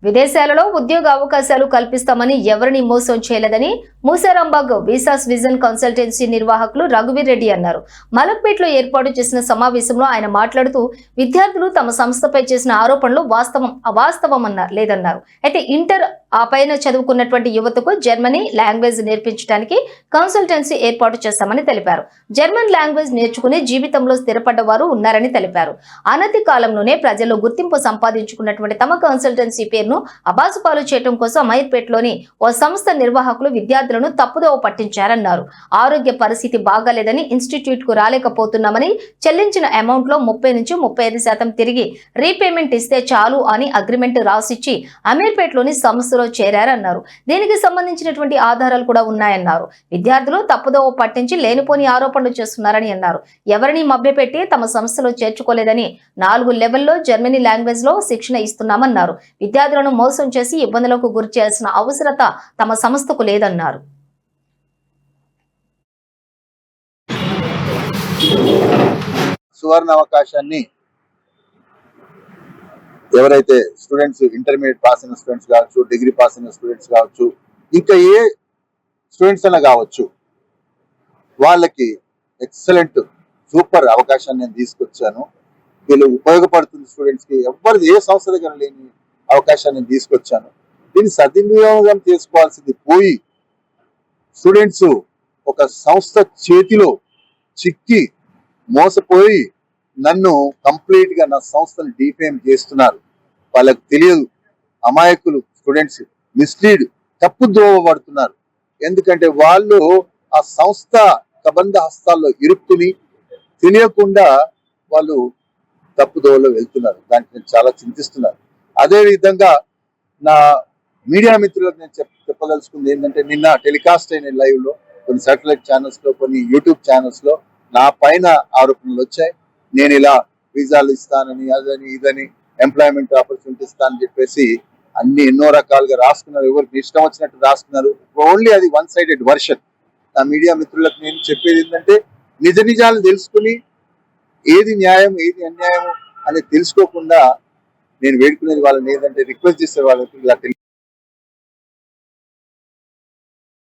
విదేశాలలో ఉద్యోగ అవకాశాలు కల్పిస్తామని ఎవరిని మోసం చేయలేదని మూసారాంబాగ్ వీసాస్ విజన్ కన్సల్టెన్సీ నిర్వాహకులు రఘువీర్ రెడ్డి అన్నారు. మలక్పేటలో ఏర్పాటు చేసిన సమావేశంలో ఆయన మాట్లాడుతూ విద్యార్థులు తమ సంస్థపై చేసిన ఆరోపణలు అవాస్తవం లేదన్నారు. అయితే ఇంటర్ ఆ పైన చదువుకున్నటువంటి యువతకు జర్మనీ లాంగ్వేజ్ నేర్పించడానికి కన్సల్టెన్సీ ఏర్పాటు చేస్తామని తెలిపారు. జర్మన్ లాంగ్వేజ్ నేర్చుకుని జీవితంలో స్థిరపడ్డ వారు ఉన్నారని తెలిపారు. అనతి కాలంలోనే ప్రజల్లో గుర్తింపు సంపాదించుకున్నటువంటి తమ కన్సల్టెన్సీ పేరును అబాసుపాలు చేయడం కోసం అమీర్పేటలోని ఓ సంస్థ నిర్వాహకులు విద్యార్థులను తప్పుదోవ పట్టించారన్నారు. ఆరోగ్య పరిస్థితి బాగాలేదని ఇన్స్టిట్యూట్ కు రాలేకపోతున్నామని, చెల్లించిన అమౌంట్ లో 30 నుంచి 35% తిరిగి రీపేమెంట్ ఇస్తే చాలు అని అగ్రిమెంట్ రాసిచ్చి అమీర్పేటలోని సంస్థలో చేరారన్నారు. దీనికి సంబంధించినటువంటి ఆధారాలు కూడా ఉన్నాయన్నారు. విద్యార్థులు తప్పుదోవ పట్టించి లేనిపోని ఆరోపణలు చేస్తున్నారని అన్నారు. ఎవరిని మభ్యపెట్టి తమ సంస్థలో చేర్చుకోలేదని 4 లెవెల్లో జర్మనీ లాంగ్వేజ్ లో శిక్షణ ఇస్తున్నామన్నారు. విద్యార్థులను మోసం చేసి ఇబ్బందులకు గురి చేయాల్సిన అవసరత తమ సంస్థకు లేదన్నారు. సువర్ణ అవకాశాన్ని ఎవరైతే స్టూడెంట్స్ ఇంటర్మీడియట్ పాస్ అయిన స్టూడెంట్స్ కావచ్చు, డిగ్రీ పాస్ అయిన స్టూడెంట్స్ కావచ్చు, ఇంకా ఏ స్టూడెంట్స్ అయినా కావచ్చు, వాళ్ళకి ఎక్సలెంట్ సూపర్ అవకాశాన్ని నేను తీసుకొచ్చాను. వీళ్ళు ఉపయోగపడుతుంది స్టూడెంట్స్ కి. ఎవరు ఏ సంస్థ దగ్గర లేని అవకాశాన్ని తీసుకొచ్చాను. దీన్ని సద్వినియోగం చేసుకోవాల్సింది పోయి స్టూడెంట్స్ ఒక సంస్థ చేతిలో చిక్కి మోసపోయి నన్ను కంప్లీట్ గా నా సంస్థను డిఫేమ్ చేస్తున్నారు. వాళ్ళకు తెలియదు, అమాయకులు స్టూడెంట్స్ మిస్లీడ్ తప్పుదోవ పడుతున్నారు. ఎందుకంటే వాళ్ళు ఆ సంస్థ కబంధ హస్తాల్లో ఇరుక్కుని తెలియకుండా వాళ్ళు తప్పుదోవలో వెళ్తున్నారు. దానికి నేను చాలా చింతిస్తున్నాను. అదే విధంగా నా మీడియా మిత్రులకు నేను చెప్పదలుచుకుంది ఏంటంటే, నిన్న టెలికాస్ట్ అయిన లైవ్ లో కొన్ని సాటిలైట్ ఛానల్స్ లో, కొన్ని యూట్యూబ్ ఛానల్స్ లో నా పైన ఆరోపణలు వచ్చాయి. నేను ఇలా వీసాలు ఇస్తానని, అదని ఇదని, ఎంప్లాయ్మెంట్ ఆపర్చునిటీ ఇస్తానని చెప్పేసి అన్ని ఎన్నో రకాలుగా రాసుకున్నారు. ఎవరికి ఇష్టం వచ్చినట్టు రాసుకున్నారు. ఓన్లీ అది 1 సైడెడ్ వర్షన్. నా మీడియా మిత్రులకు నేను చెప్పేది ఏంటంటే, నిజ నిజాలు తెలుసుకుని ఏది న్యాయం ఏది అన్యాయం అనేది తెలుసుకోకుండా నేను వేడుకునేది వాళ్ళని ఏంటంటే, రిక్వెస్ట్ చేసే వాళ్ళకి ఇలా